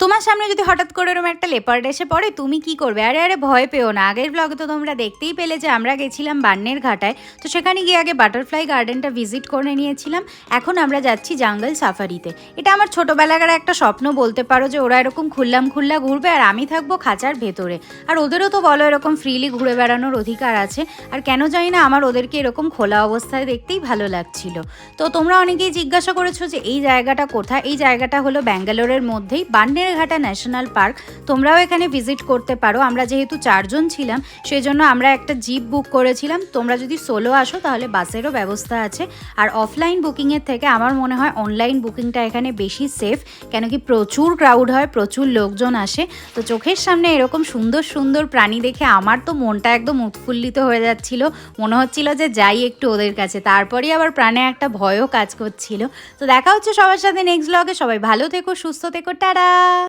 তোমার সামনে যদি হঠাৎ করে এরকম একটা লেপার্ড এসে পড়ে তুমি কি করবে? আরে আরে ভয় পেও না। আগের ব্লগে তো তোমরা দেখতেই পেলে যে আমরা গেছিলাম বান্নের ঘাটায়। তো সেখানে গিয়ে আগে বাটারফ্লাই গার্ডেনটা ভিজিট করে নিয়েছিলাম। এখন আমরা যাচ্ছি জাঙ্গল সাফারিতে। এটা আমার ছোটোবেলাকার একটা স্বপ্ন বলতে পারো, যে ওরা এরকম খুল্লা ঘুরবে আর আমি থাকবো খাঁচার ভেতরে। আর ওদেরও তো বলো এরকম ফ্রিলি ঘুরে বেড়ানোর অধিকার আছে। আর কেন জানি না আমার ওদেরকে এরকম খোলা অবস্থায় দেখতেই ভালো লাগছিল। তো তোমরা অনেকেই জিজ্ঞাসা করেছো যে এই জায়গাটা কোথায়। এই জায়গাটা হলো ব্যাঙ্গালোরের মধ্যেই বান্নের ঘাটা ন্যাশনাল পার্ক। তোমরাও এখানে ভিজিট করতে পারো। আমরা যেহেতু 4 জন ছিলাম সেই জন্য আমরা একটা জিপ বুক করেছিলাম। তোমরা যদি সোলো আসো তাহলে বাসেরও ব্যবস্থা আছে। আর অফলাইন বুকিংয়ের থেকে আমার মনে হয় অনলাইন বুকিংটা এখানে বেশি সেফ, কেন কি প্রচুর ক্রাউড হয়, প্রচুর লোকজন আসে। তো চোখের সামনে এরকম সুন্দর সুন্দর প্রাণী দেখে আমার তো মনটা একদম উৎফুল্লিত হয়ে যাচ্ছিল। মনে হচ্ছিল যে যাই একটু ওদের কাছে। তারপরেই আবার প্রাণে একটা ভয়ও কাজ করছিল। তো দেখা হচ্ছে সবার সাথে নেক্সট ব্লগে। সবাই ভালো থেকো, সুস্থ থেকো, টাটা।